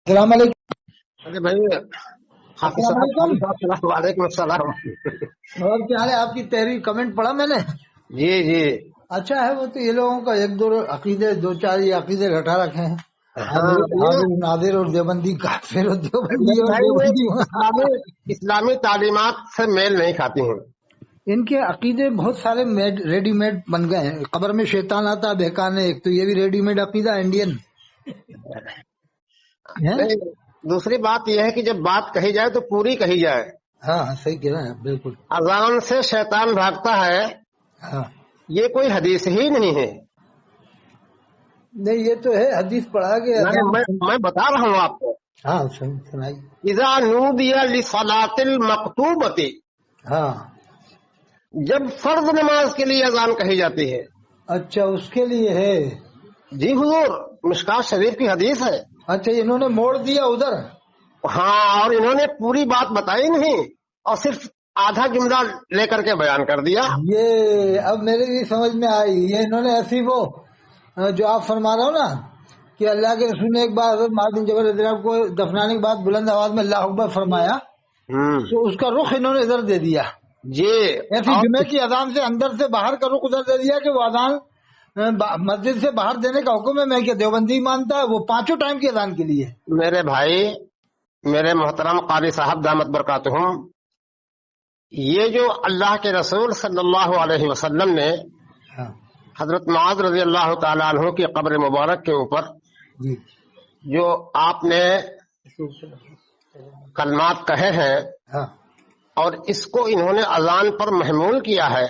السلام علیکم۔ ارے بھائی حافظ السلام علیکم۔ صاحب وعلیکم السلام۔ اور کیا حال ہے؟ آپ کی تحریر کمنٹ پڑھا میں نے۔ جی جی اچھا ہے، وہ تو یہ لوگوں کا ایک دو عقیدے، دو چار یہ عقیدے رٹا رکھے ہیں، ہاں حاضر نادر اور دیوبندی کافر اور دیوبندی اور بھائی یہ دیوبندی۔ اسلامی تعلیمات سے میل نہیں کھاتی ہیں۔ ان کے عقیدے بہت سارے ریڈی میڈ بن گئے ہیں۔ قبر میں شیطان آتا بہکانے، ایک تو یہ بھی ریڈی میڈ عقیدہ انڈین ہے۔ نہیں، دوسری بات یہ ہے کہ جب بات کہی جائے تو پوری کہی جائے۔ ہاں صحیح کہہ رہے ہیں، بالکل۔ اذان سے شیطان بھاگتا ہے، ہاں یہ کوئی حدیث ہی نہیں ہے۔ نہیں، یہ تو ہے، حدیث پڑھا گیا۔ میں بتا رہا ہوں آپ کو، ہاں سنائی۔ اذا نودی لصلاۃ المکتوبۃ، ہاں جب فرض نماز کے لیے اذان کہی جاتی ہے۔ اچھا، اس کے لیے ہے۔ جی حضور، مشکات شریف کی حدیث ہے۔ اچھا، انہوں نے موڑ دیا ادھر۔ ہاں، اور انہوں نے پوری بات بتائی نہیں اور صرف آدھا جملہ لے کر کے بیان کر دیا۔ یہ اب میرے بھی سمجھ میں آئی، یہ انہوں نے ایسی وہ جو آپ فرما رہے ہو نا کہ اللہ کے رسول نے ایک بار حضرت معاذ بن جبل رضی اللہ عنہ کو دفنانے کے بعد بلند آواز میں اللہ اکبر فرمایا، تو اس کا رخ انہوں نے ادھر دے دیا۔ جی، ایسی جمعے کی اذان سے اندر سے باہر کا رخ ادھر دے دیا کہ وہ اذان مسجد سے باہر دینے کا حکم ہے۔ میں کیا دیوبندی مانتا ہے؟ وہ پانچوں ٹائم کی اذان کے لیے۔ میرے بھائی، میرے محترم قاری صاحب دامت برکاتہم، یہ جو اللہ کے رسول صلی اللہ علیہ وسلم نے حضرت معاذ رضی اللہ تعالیٰ عنہ کی قبر مبارک کے اوپر جی جو آپ نے کلمات کہے ہیں ہاں اور اس کو انہوں نے اذان پر محمول کیا ہے،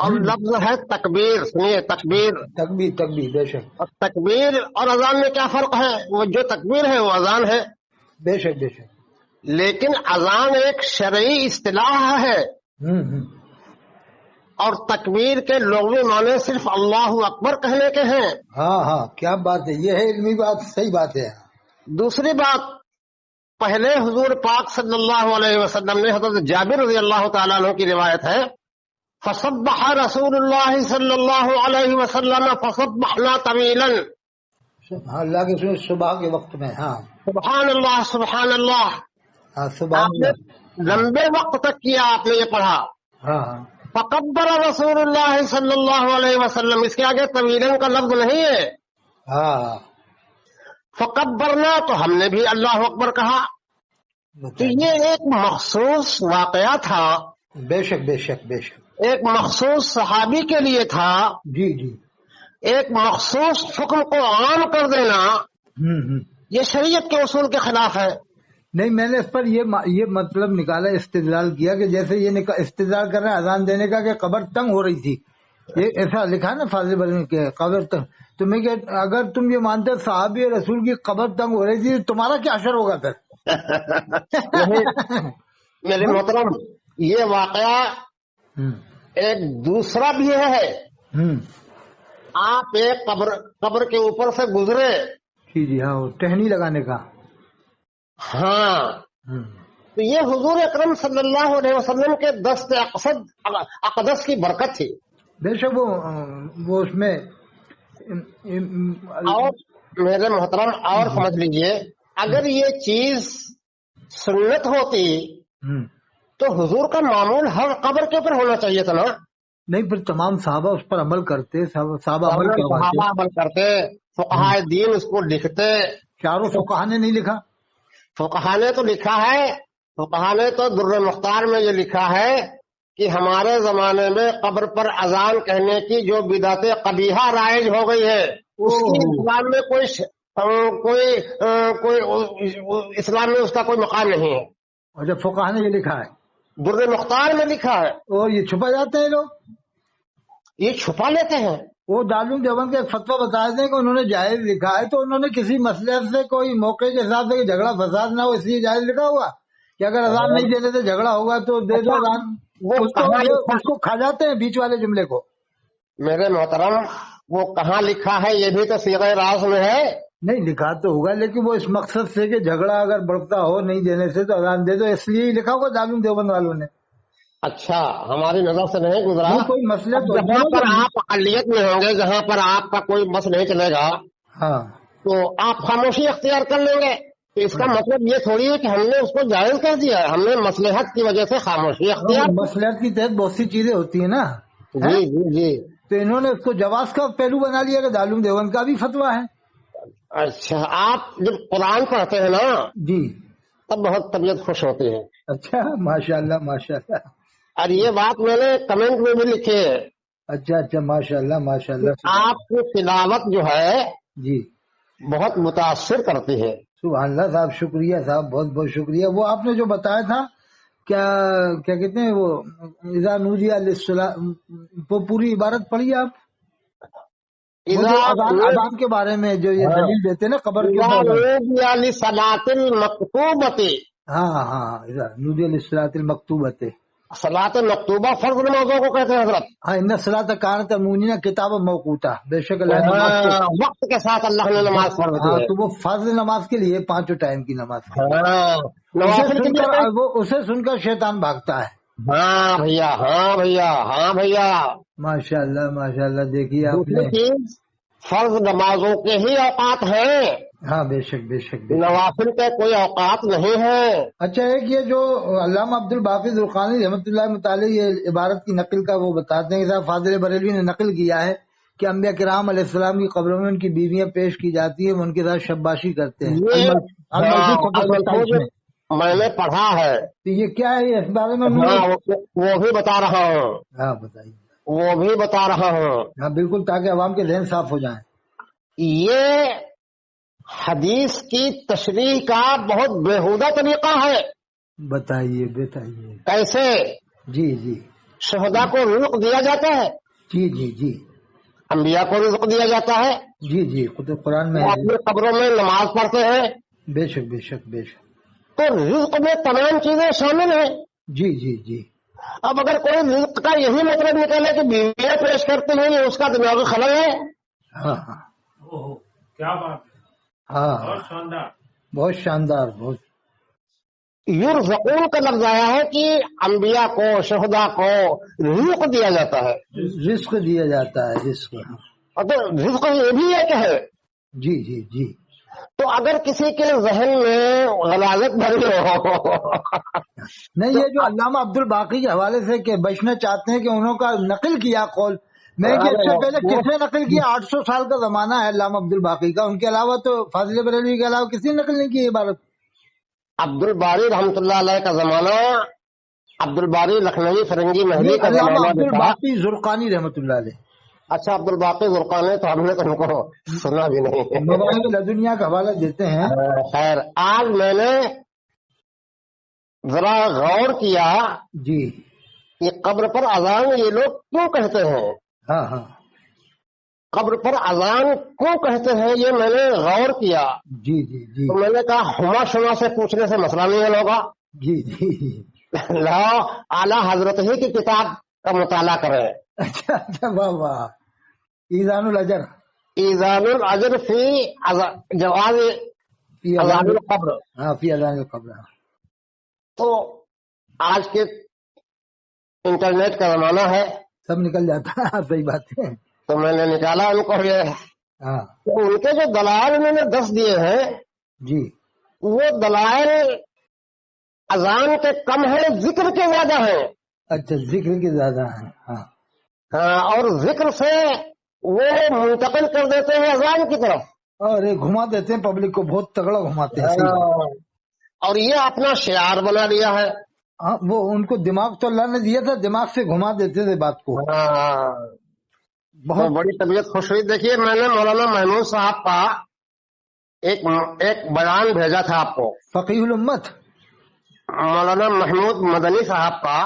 اور لفظ ہے تکبیر۔ سنیے، تکبیر تکبیر، تکبیر، بے شک اور تکبیر اور اذان میں کیا فرق ہے؟ وہ جو تکبیر ہے وہ اذان ہے، بے شک بے شک۔ لیکن اذان ایک شرعی اصطلاح ہے، اور تکبیر کے لغوی معنی صرف اللہ اکبر کہنے کے ہیں۔ ہاں ہاں، کیا بات ہے، یہ ہے علمی بات، صحیح بات ہے۔ دوسری بات، پہلے حضور پاک صلی اللہ علیہ وسلم نے، حضرت جابر رضی اللہ تعالیٰ عنہ کی روایت ہے، فصبح رسول اللہ صلی اللہ علیہ وسلم فصبحنا طویلا، اللہ کے سنے صبح کے وقت میں۔ ہاں سبحان اللہ سبحان اللہ، ہاں، سبحان آپ نے اللہ۔ لمبے وقت تک کیا، آپ نے یہ پڑھا۔ ہاں ہاں فکبر رسول اللہ صلی اللہ علیہ وسلم، اس کے آگے طویلا کا لفظ نہیں ہے۔ ہاں، فکبرنا، تو ہم نے بھی اللہ اکبر کہا۔ تو یہ ایک مخصوص واقعہ تھا، بے شک بے شک بے شک۔ ایک مخصوص صحابی کے لیے تھا۔ جی جی۔ ایک مخصوص حکم کو عام کر دینا یہ شریعت کے اصول کے خلاف ہے۔ نہیں، میں نے اس پر یہ مطلب نکالا، استدلال کیا کہ جیسے یہ استدلال کر رہے ہیں اذان دینے کا کہ قبر تنگ ہو رہی تھی، یہ ایسا لکھا نا فاضل بلن کے قبر تنگ، تو میں کہ اگر تم یہ مانتے صحابی رسول کی قبر تنگ ہو رہی تھی، تمہارا کیا اثر ہوگا پھر؟ میرے محترم، یہ واقعہ ایک دوسرا بھی ہے۔ آپ ایک قبر کے اوپر سے گزرے، جی جی، ہاں، ٹہنی لگانے کا۔ ہاں، تو یہ حضور اکرم صلی اللہ علیہ وسلم کے دست اقدس کی برکت تھی۔ بے شک وہ اس میں اور میرے محترم، اور سمجھ لیجئے، اگر یہ چیز سنت ہوتی تو حضور کا معمول ہر قبر کے اوپر ہونا چاہیے تھا نا۔ نہیں، پھر تمام صحابہ اس پر عمل کرتے، صحابہ عمل کرتے، فقہاء دین اس کو لکھتے۔ چاروں فقہا نے نہیں لکھا؟ فقہاء نے تو لکھا ہے، فقہاء نے تو در مختار میں یہ لکھا ہے کہ ہمارے زمانے میں قبر پر اذان کہنے کی جو بدعت قبیحہ رائج ہو گئی ہے، اس کی اسلام میں اسلام میں اس کا کوئی مقام نہیں ہے۔ اور جب فقہا نے یہ لکھا ہے، در مختار میں لکھا ہے، اور یہ چھپا جاتے ہیں لوگ، یہ چھپا لیتے ہیں۔ وہ دارالعلوم دیوبند کا ایک فتویٰ بتا دیں کہ انہوں نے جائز لکھا ہے، تو انہوں نے کسی مسئلے سے کوئی موقع کے حساب سے جھگڑا فساد نہ ہو اس لیے جائز لکھا ہوا کہ اگر اذان نہیں دے دیتے جھگڑا ہوگا تو دے دو اذان، اس کو کھا جاتے ہیں بیچ والے جملے کو۔ میرے محترم، وہ کہاں لکھا ہے یہ بھی تو صیغہ راز میں ہے۔ نہیں، لکھا تو ہوگا لیکن وہ اس مقصد سے کہ جھگڑا اگر بڑھتا ہو نہیں دینے سے تو اذان دے دو، اس لیے ہی لکھا ہوگا دارالعلوم دیوبند والوں نے۔ اچھا، ہماری نظر سے نہیں گزرا۔ کوئی مسئلہ تو جہاں پر آپ اقلیت میں ہوں گے، جہاں پر آپ کا کوئی بس نہیں چلے گا، ہاں، تو آپ خاموشی اختیار کر لیں گے، تو اس کا مطلب یہ تھوڑی ہے کہ ہم نے اس کو جائز کر دیا ہے، ہم نے مصلحت کی وجہ سے خاموشی اختیار کی۔ مصلحت کی تحت بہت سی چیزیں ہوتی ہیں نا، جی جی جی۔ تو انہوں نے اس کو جواز کا پہلو بنا لیا کہ دارالعلوم دیوبند کا بھی فتویٰ ہے۔ اچھا، آپ جب قرآن پڑھتے ہیں نا جی تب بہت طبیعت خوش ہوتی ہے، اچھا، ماشاء اللہ ماشاء اللہ، اور یہ بات میں نے کمنٹ میں بھی لکھی ہے۔ اچھا اچھا، ماشاء اللہ ماشاء اللہ، آپ کی تلاوت جو ہے جی بہت متاثر کرتی ہے۔ سبحان اللہ صاحب، شکریہ صاحب، بہت بہت شکریہ۔ وہ آپ نے جو بتایا تھا کیا کیا کہتے ہیں وہ اذا نودی للصلاۃ، وہ پوری عبارت پڑھی آپ؟ وہ جو اذان کے بارے میں جو یہ دلیل دیتے ہیں نا قبر کے اوپر، صلاۃ المکتوبۃ، ہاں ہاں، اذا نودی للصلاۃ المکتوبۃ، صلاۃ مکتوبہ فرض نمازوں کو کہتے ہیں حضرت۔ ہاں، ان الصلاۃ کانت موقوتا کتاب موقوتا، بے شک اللہ نے نماز کو وقت کے ساتھ اللہ نے نماز فرض کی ہاں، ہے۔ تو وہ فرض نماز کے لیے، پانچوں ٹائم کی نماز کے لیے، ہاں، نوافل کے لیے اسے سن کر شیطان بھاگتا ہے۔ ہاں بھیا، ہاں بھیا، ہاں بھیا۔ ماشاء اللہ ماشاء اللہ، دیکھیے آپ دوسری نے، چیز، فرض نمازوں کے ہی اوقات ہیں، ہاں بے شک بے شک بے شک۔ نوافل کے کوئی اوقات نہیں ہے۔ اچھا، ایک یہ جو علامہ عبد الباقی زرقانی رحمۃ اللہ متعالی یہ عبارت کی نقل کا وہ بتاتے ہیں کہ صاحب فاضل بریلوی نے نقل کیا ہے کہ انبیاء کرام علیہ السلام کی قبروں میں ان کی بیویاں پیش کی جاتی ہیں، وہ ان کے ساتھ شباشی کرتے ہیں، میں نے پڑھا ہے، تو یہ کیا ہے اس بارے میں؟ ہاں وہ بھی بتا رہا ہوں، ہاں بتائیے، وہ بھی بتا رہا ہوں۔ ہاں بالکل، تاکہ عوام کے ذہن صاف ہو جائیں۔ یہ حدیث کی تشریح کا بہت بیہودہ طریقہ ہے۔ بتائیے بتائیے۔ کیسے؟ جی جی شہداء کو رزق دیا جاتا ہے، جی جی جی انبیاء کو رزق دیا جاتا ہے، جی جی، قرآن میں وہ ہے، اپنی قبروں میں نماز پڑھتے ہیں، بے شک بے شک بے شک، تو رزق میں تمام چیزیں شامل ہیں۔ جی جی جی، اب اگر کوئی رزق کا یہی مطلب نکالے کہ بیویاں پیش کرتے ہیں، یہ اس کا دماغی خلل ہے۔ ہاں ہاں، کیا بات ہے، ہاں بہت شاندار۔ بہت شاندار، بہت، یرزقون کا لفظ آیا ہے کہ انبیاء کو، شہداء کو رزق دیا جاتا ہے، رزق دیا جاتا ہے، رزق، اور تو رزق یہ بھی ایک ہے۔ جی جی جی، تو اگر کسی کے ذہن میں غلاظت بھری ہو نہیں، یہ جو علامہ عبد الباقی کے حوالے سے کہ بچنا چاہتے ہیں کہ انہوں کا نقل کیا قول، میں کہ اس سے پہلے کس نے نقل کیا؟ 800 سال کا زمانہ ہے علامہ عبد الباقی کا، ان کے علاوہ تو فاضل بریلوی کے علاوہ کسی نے نقل نہیں کی عبارت۔ عبد الباری رحمۃ اللہ علیہ کا زمانہ، عبد الباری لکھنوی فرنگی مہدی کا علامہ زمانہ عبد بھی تھا۔ الباقی زرقانی رحمۃ اللہ علیہ، اچھا، عبد الباقی زرقانی تو ہم نے تو ان کو سنا بھی نہیں۔ مواہب لدنیا کا حوالہ دیتے ہیں۔ خیر، آج میں نے ذرا غور کیا جی، کہ قبر پر اذان یہ لوگ کیوں کہتے ہیں، ہاں ہاں، قبر پر اذان کیوں کہتے ہیں، یہ میں نے غور کیا۔ جی جی جی تو میں نے کہا ہما شما سے پوچھنے سے مسئلہ نہیں حل ہوگا، جی جی، لاؤ اعلیٰ حضرت ہی کی کتاب کا مطالعہ کریں۔ اچھا اچھا، واہ واہ، ایزان الاجر ایزان الاجر فی جواز فی اذان القبر۔ ہاں، فی اذان القبر۔ تو آج کے انٹرنیٹ کا زمانہ ہے، سب نکل جاتا ہے، صحیح بات ہے، تو میں نے نکالا ان کو، یہ ہاں ان کے جو دلائل انہوں نے 10 دیے ہیں، جی، وہ دلائل اذان کے کم ہے، ذکر کے زیادہ ہے۔ اچھا، ذکر کے زیادہ ہیں، ہاں، اور ذکر سے وہ منتقل کر دیتے ہیں اذان کی طرف، اور یہ گھما دیتے ہیں پبلک کو، بہت تگڑا گھماتے ہیں، صحیح بات۔ اور یہ اپنا شعار بنا لیا ہے۔ ہاں، وہ ان کو دماغ تو اللہ نے دیا تھا، دماغ سے گھما دیتے تھے بات کو، بہت بڑی طبیعت خوش ہوئی۔ دیکھیے، میں نے مولانا محمود صاحب کا ایک بیان بھیجا تھا آپ کو، فقیہ الامت، مولانا محمود مدنی صاحب کا،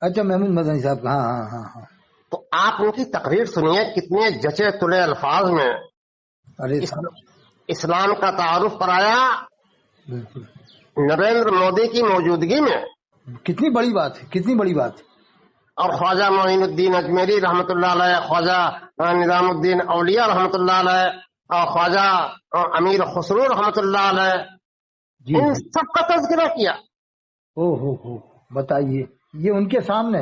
اچھا محمود مدنی صاحب کا، ہاں ہاں ہاں ہاں، تو آپ ان کی تقریر سنیے، کتنے جچے تلے الفاظ میں ارے اسلام کا تعارف کرایا بالکل، نریندر مودی کی موجودگی میں۔ کتنی بڑی بات ہے، کتنی بڑی بات ہے، اور خواجہ معین الدین اجمیری رحمۃ اللہ علیہ، خواجہ نظام الدین اولیاء رحمۃ اللہ علیہ، اور خواجہ امیر خسرو رحمۃ اللہ علیہ، جی ان جی، سب کا تذکرہ کیا۔ او ہو، بتائیے، یہ ان کے سامنے،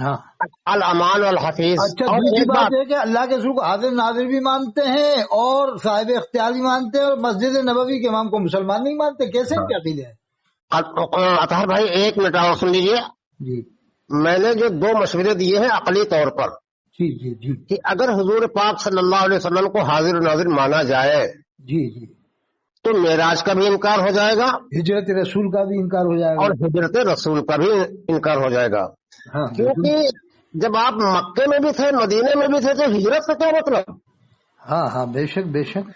ہاں الامان والحفیظ. اچھا اور دوسری ایک بات بات، یہ کہ اللہ کے رسول کو حاضر ناظر بھی مانتے ہیں اور صاحب اختیار بھی مانتے ہیں اور مسجد نبوی کے امام کو مسلمان نہیں مانتے. کیسے کیا عقیدے ہے؟ اطہر بھائی ایک منٹ اور سن لیجیے. جی میں نے جو 2 مشورے دیے ہیں عقلی طور پر جی جی جی کہ اگر حضور پاک صلی اللہ علیہ وسلم کو حاضر ناظر مانا جائے جی جی تو معراج کا بھی انکار ہو جائے گا ہجرت رسول کا بھی انکار ہو جائے گا. اور ہجرت رسول کا بھی انکار ہو جائے گا. ہاں بالکل. کیونکہ جب آپ مکے میں بھی تھے مدینے میں بھی تھے تو ہجرت سے کیا مطلب. ہاں ہاں بے شک بے شک.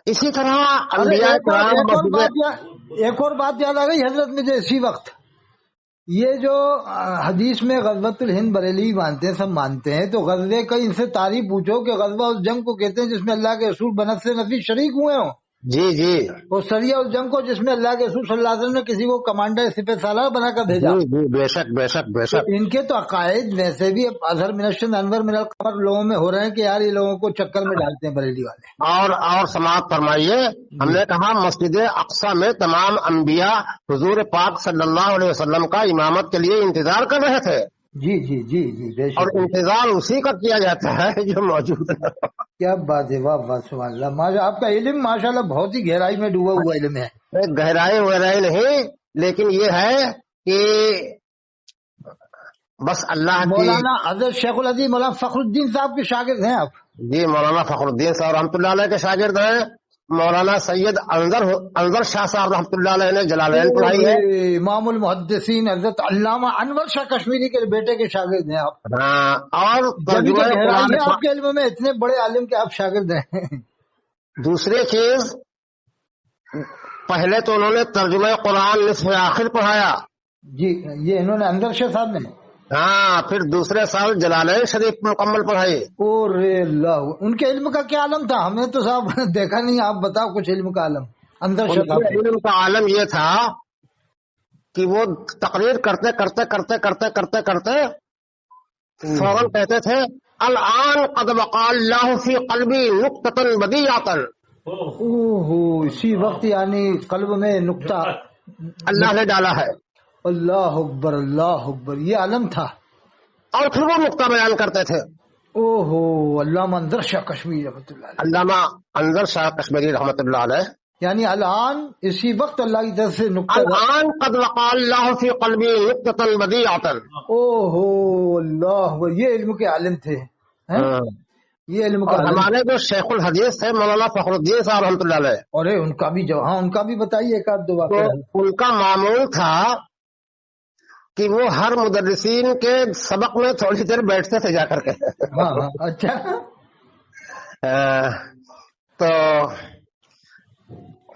اسی طرح ارے انبیاء ایک کرام ایک اور بات یاد آ گئی حضرت میں جو اسی وقت یہ جو حدیث میں غزوۃ الہند بریلی مانتے ہیں سب مانتے ہیں تو غزوے کا ان سے تعریف پوچھو کہ غزوہ اس جنگ کو کہتے ہیں جس میں اللہ کے رسول بنفس نفی شریک ہوئے ہوں. جی جی اور سریہ اس جنگ کو جس میں اللہ کے رسول صلی اللہ علیہ وسلم نے کسی کو کمانڈر سپہ سالار بنا کر بھیجا. جی جی بے شک بے شک بے تو شک. ان کے تو عقائد ویسے بھی اظہر من الشمس انور من القمر لوگوں میں ہو رہے ہیں کہ یار یہ لوگوں کو چکر میں ڈالتے ہیں بریلی والے. اور سماعت فرمائیے. ہم نے کہا مسجد اقصی میں تمام انبیاء حضور پاک صلی اللہ علیہ وسلم کا امامت کے لیے انتظار کر رہے تھے جی جی جی جی بے اور شک. انتظار اسی کا کیا جاتا ہے جو موجود ہے. کیا بات ہے. واہ واہ سبحان اللہ. ماشاء آپ کا علم ماشاءاللہ بہت ہی گہرائی میں ڈوبا ہوا علم ہے. گہرائی وغیرہ نہیں لیکن یہ ہے کہ بس اللہ کی. مولانا حضرت شیخ العزیز مولانا فخر الدین صاحب کے شاگرد ہیں آپ؟ جی مولانا فخر الدین صاحب رحمۃ اللہ علیہ کے شاگرد ہیں. مولانا سید انور شاہ صاحب رحمۃ اللہ علیہ نے جلالین پڑھائی ہے. امام المحدثین حضرت علامہ انور شاہ کشمیری کے بیٹے کے شاگرد ہیں آپ. ہاں اور جبھی تو ترجمہ گہرائی قرآن. ہے آپ کے علم میں اتنے بڑے عالم کے آپ شاگرد ہیں. دوسری چیز پہلے تو انہوں نے ترجمہ قرآن نصف آخر پڑھایا. جی یہ انہوں نے انور شاہ صاحب نے. ہاں پھر دوسرے سال جلالین شریف مکمل پڑھائی. اور اللہ ان کے علم کا کیا عالم تھا؟ ہمیں تو صاحب دیکھا نہیں. آپ بتاؤ کچھ علم کا عالم انور ان شاہ صاحب کے علم کا عالم یہ تھا کہ وہ تقریر کرتے کرتے کرتے کرتے کرتے کرتے فوراً کہتے تھے الان قد وقع اللہ فی قلبی نقطۃ بدیعۃ. اوہ اسی وقت یعنی قلب میں نقطہ اللہ نے ڈالا ہے. اللہ اکبر اللہ اکبر. یہ عالم تھا. اور پھر وہ نقطہ بیان کرتے تھے. اوہو علامہ انور شاہ کشمیری رحمۃ اللہ علیہ. علامہ انور شاہ کشمیری رحمۃ اللہ علیہ یعنی الان اسی وقت اللہ کی طرف سے نقطہ. الان قد وقع اللہ فی قلبی نقطۃ بدیعۃ. اوہو اللہ یہ علم کے عالم تھے. یہ علم کا اور عالم. ہمارے جو شیخ الحدیث تھے مولانا فخر الدین صاحب رحمۃ اللہ علیہ ارے ان کا بھی جو ہاں ان کا بھی بتائیے ایک آدھ دو تو واقعہ. ان کا معمول تھا کہ وہ ہر مدرسین کے سبق میں تھوڑی دیر بیٹھتے تھے جا کر کے. ہاں ہاں اچھا. تو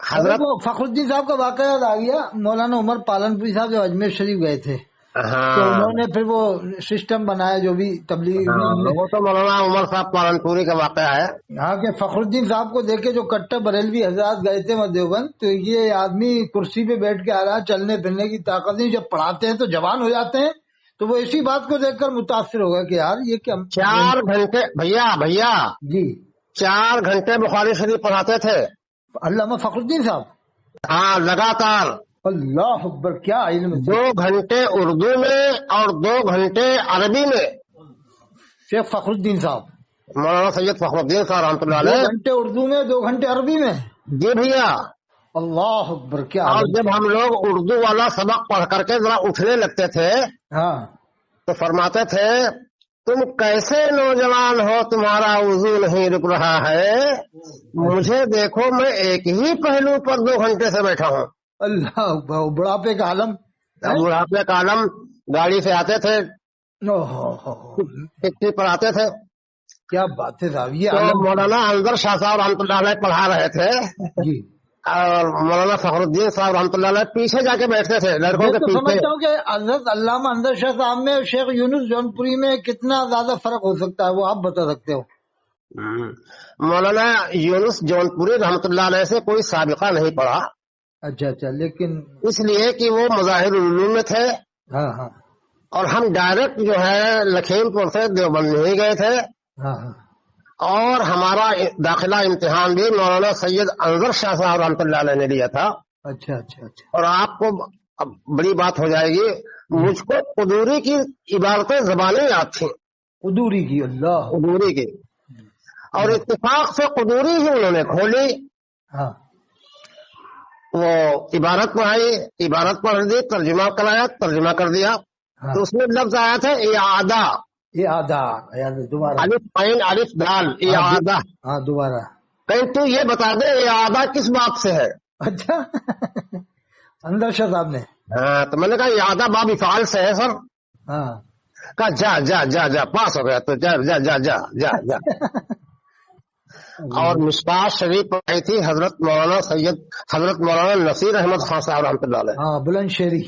حضرت فخر الدین صاحب کا واقعہ یاد آ گیا. مولانا عمر پالنپوری صاحب جو اجمیر شریف گئے تھے تو ہاں انہوں نے پھر وہ سسٹم بنایا جو بھی تبلیغ. وہ تو مولانا عمر صاحب پالنپوری کا واقعہ ہے. یہاں کے فخر الدین صاحب کو دیکھ کے جو کٹر بریلوی حضرات گئے تھے دیوبند تو یہ آدمی کرسی پہ بیٹھ کے آ رہا چلنے پھرنے کی طاقت نہیں. جب پڑھاتے ہیں تو جوان ہو جاتے ہیں تو وہ اسی بات کو دیکھ کر متاثر ہوگا کہ یار یہ کیا. 4 گھنٹے بھیا جی 4 گھنٹے بخاری شریف پڑھاتے تھے. علامہ فخر الدین صاحب. ہاں لگاتار. اللہ اکبر کیا علم. 2 گھنٹے اردو میں اور 2 گھنٹے عربی میں. شیخ فخر الدین صاحب مولانا سید فخر الدین صاحب رحمۃ اللہ 2 علیہ. گھنٹے اردو میں 2 گھنٹے عربی میں. جی بھیا. اللہ اکبر کیا اور عالم. جب ہم لوگ اردو والا سبق پڑھ کر کے ذرا اٹھنے لگتے تھے ہاں تو فرماتے تھے تم کیسے نوجوان ہو تمہارا وضو نہیں رک رہا ہے. مجھے دیکھو میں ایک ہی پہلو پر 2 گھنٹے سے بیٹھا ہوں. اللہ اکبر بڑھاپے کا عالم. بڑھاپے کا عالم. گاڑی سے آتے تھے ٹکٹی پر آتے تھے. کیا بات ہے صاحب. یہ تو عالم. مولانا انور شاہ صاحب رحمۃ اللہ علیہ پڑھا رہے تھے جی اور مولانا فخر الدین صاحب رحمۃ اللہ علیہ پیچھے جا کے بیٹھتے تھے لڑکوں میں کے تو پیچھے. سمجھتا ہوں کہ حضرت علامہ انور شاہ صاحب میں اور شیخ یونس جونپوری میں کتنا زیادہ فرق ہو سکتا ہے وہ آپ بتا سکتے ہو. مولانا یونس جونپوری رحمۃ اللہ علیہ سے کوئی سابقہ نہیں پڑا. اچھا اچھا. لیکن اس لیے کہ وہ مظاہر العلوم میں تھے ہاں ہاں اور ہم ڈائریکٹ جو ہے لکھیم پور سے دیوبند میں ہی گئے تھے. ہاں ہاں اور ہمارا داخلہ امتحان بھی مولانا سید انور شاہ صاحب رحمۃ اللہ علیہ نے لیا تھا. اچھا اچھا اچھا. اور آپ کو اب بڑی بات ہو جائے گی مجھ کو قدوری کی عبارتیں زبانیں یاد تھیں، قدوری کی، اللہ، قدوری کی، اور اتفاق سے قدوری ہی انہوں نے کھولی، ہاں وہ عبارت پڑھائی، عبارت پڑھ دی، ترجمہ کرایا، ترجمہ کر دیا، ہاں، تو اس میں لفظ آیا تھا اعادہ، یہ آدھا دوبارہ، الف عین الف دال، اعادہ، ہاں دوبارہ، کہیں تو یہ بتا دے اعادہ کس بات سے ہے؟ اچھا اندر شاہ صاحب نے، ہاں تو میں نے کہا اعادہ باب افعال سے ہے سر، ہاں کہا جا جا جا جا پاس ہو گیا، تو جا جا جا جا جا جا اور مصباح شریف پڑھائی تھی حضرت مولانا نصیر احمد خان صاحب رحمۃ اللہ علیہ، ہاں بلند شہری،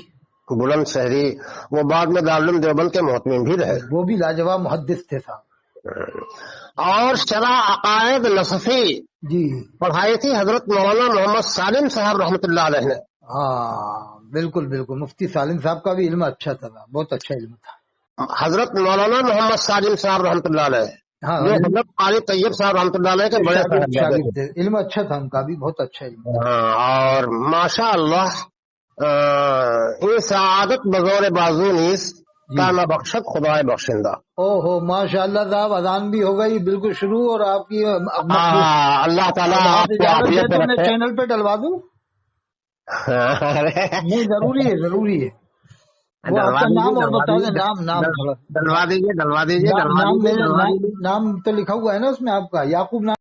بلند شہری، وہ بعد میں دارالعلوم دیوبند کے محتمم بھی رہے، وہ بھی لاجواب محدث تھے صاحب، اور شرح عقائد نصفی جی، پڑھائی تھی حضرت مولانا محمد سالم صاحب رحمۃ اللہ علیہ نے، ہاں بالکل بالکل، مفتی سالم صاحب کا بھی علم اچھا تھا، بہت اچھا علم تھا، حضرت مولانا محمد سالم صاحب رحمۃ اللہ علیہ، ہاں یہ حضرت قاری طیب صاحب رحمۃ اللہ علیہ کے بڑے صاحبزادے شاگرد تھے۔ تھے، علم اچھا تھا ان کا بھی، بہت اچھا علم تھا، ہاں، اور ماشاء اللہ یہ سعادت بزور بازو نیس کا نہ بخشت خدائے بخشندہ، او ہو ماشاء اللہ صاحب، اذان بھی ہو گئی بالکل شروع، اور آپ کی اللہ تعالیٰ آپ کو اجازت عافیت ہے تو میں میں رکھے۔ چینل پہ ڈلوا دوں، نہیں ضروری ہے، ضروری ہے، وہ آپ ڈلوا کا دیجیے، نام اور ڈلوا بتا دیں، دیجیے، نام تھوڑا، ڈلوا دیجیے، ڈلوا دیجیے، ڈلوا نام دیجیے، میرا ڈلوا دیجیے۔ نام تو لکھا ہوا ہے نا اس میں آپ کا، یعقوب نام